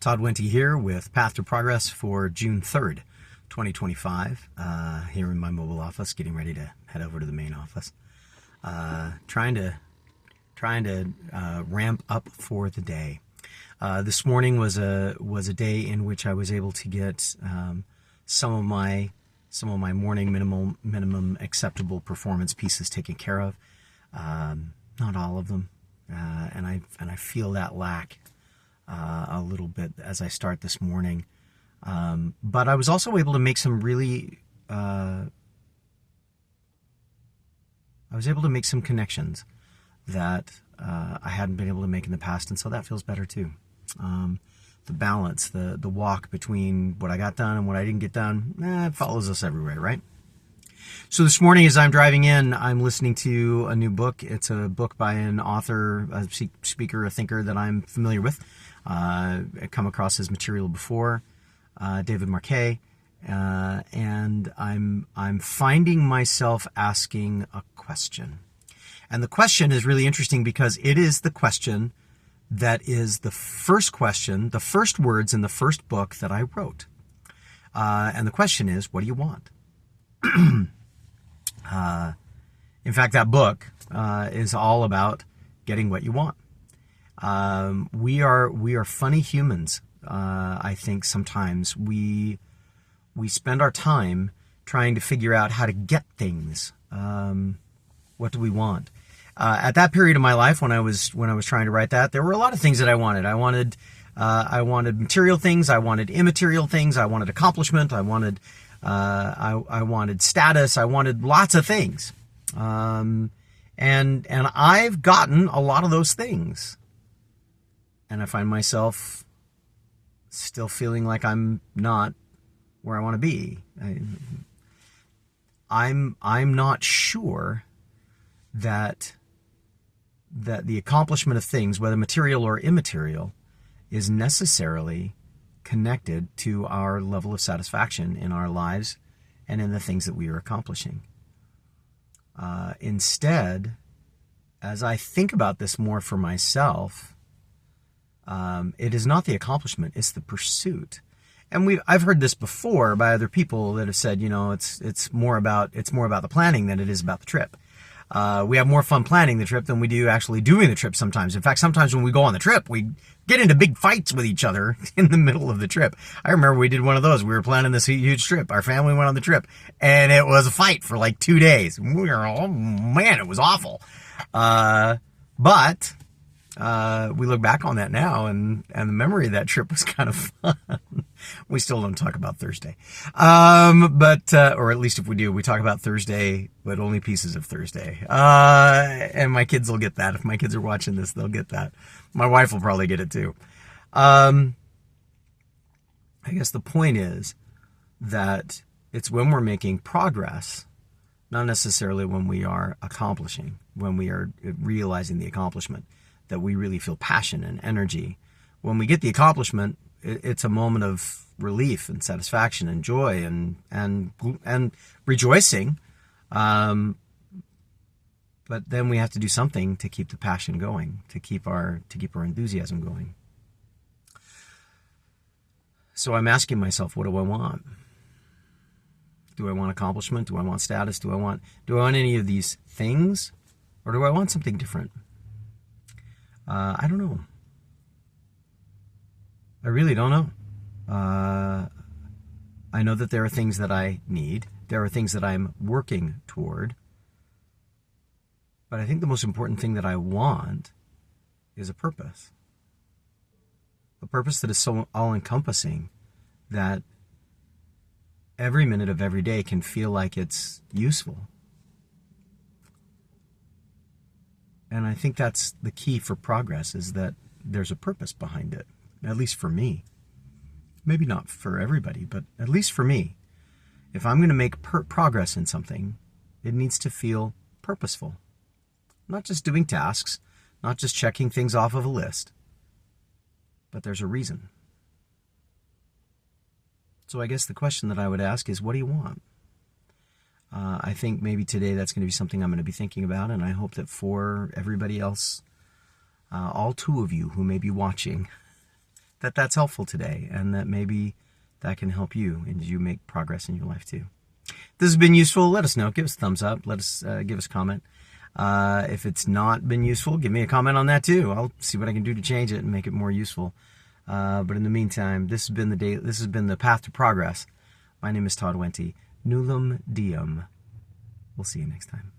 Todd Wente here with Path to Progress for June 3rd, 2025. Here in my mobile office, getting ready to head over to the main office. Trying to ramp up for the day. This morning was a day in which I was able to get some of my morning minimum acceptable performance pieces taken care of. Not all of them, and I feel that lack a little bit as I start this morning. But I was also able to make some really connections that I hadn't been able to make in the past, and so that feels better too. The balance, the walk between what I got done and what I didn't get done, it follows us everywhere, right? So this morning as I'm driving in, I'm listening to a new book. It's a book by an author, a speaker, a thinker that I'm familiar with. I've come across his material before, David Marquet, and I'm finding myself asking a question. And the question is really interesting because it is the question that is the first question, the first words in the first book that I wrote. And the question is, what do you want? In fact, that book is all about getting what you want. We are funny humans. I think sometimes we spend our time trying to figure out how to get things. What do we want? At that period of my life, when I was trying to write that, there were a lot of things that I wanted. I wanted material things. I wanted immaterial things. I wanted accomplishment. I wanted status. I wanted lots of things. And I've gotten a lot of those things. And I find myself still feeling like I'm not where I want to be. I'm not sure that the accomplishment of things, whether material or immaterial, is necessarily connected to our level of satisfaction in our lives and in the things that we are accomplishing. Instead, as I think about this more for myself, it is not the accomplishment, it's the pursuit. And I've heard this before by other people that have said, it's more about the planning than it is about the trip. We have more fun planning the trip than we do actually doing the trip sometimes. In fact, sometimes when we go on the trip, we get into big fights with each other in the middle of the trip. I remember we did one of those. We were planning this huge trip. Our family went on the trip, and it was a fight for like 2 days. Oh man, it was awful. But we look back on that now, and the memory of that trip was kind of fun. We still don't talk about Thursday. Or at least if we do, we talk about Thursday, but only pieces of Thursday. And my kids will get that. If my kids are watching this, they'll get that. My wife will probably get it too. I guess the point is that it's when we're making progress, not necessarily when we are accomplishing, when we are realizing the accomplishment, that we really feel passion and energy. When we get the accomplishment, it's a moment of relief and satisfaction and joy and rejoicing. But then we have to do something to keep the passion going, to keep our enthusiasm going. So I'm asking myself, what do I want? Do I want accomplishment? Do I want status? Do I want any of these things? Or do I want something different? I don't know. I really don't know. I know that there are things that I need. There are things that I'm working toward. But I think the most important thing that I want is a purpose. A purpose that is so all-encompassing that every minute of every day can feel like it's useful. And I think that's the key for progress, is that there's a purpose behind it, at least for me. Maybe not for everybody, but at least for me. If I'm going to make progress in something, it needs to feel purposeful. Not just doing tasks, not just checking things off of a list, but there's a reason. So I guess the question that I would ask is, what do you want? I think maybe today that's going to be something I'm going to be thinking about, and I hope that for everybody else, all two of you who may be watching, that that's helpful today, and that maybe that can help you and you make progress in your life too. If this has been useful, let us know. Give us a thumbs up. Let us give us a comment. If it's not been useful, give me a comment on that too. I'll see what I can do to change it and make it more useful. But in the meantime, this has been the Path to Progress. My name is Todd Wente. Nullum Diem. We'll see you next time.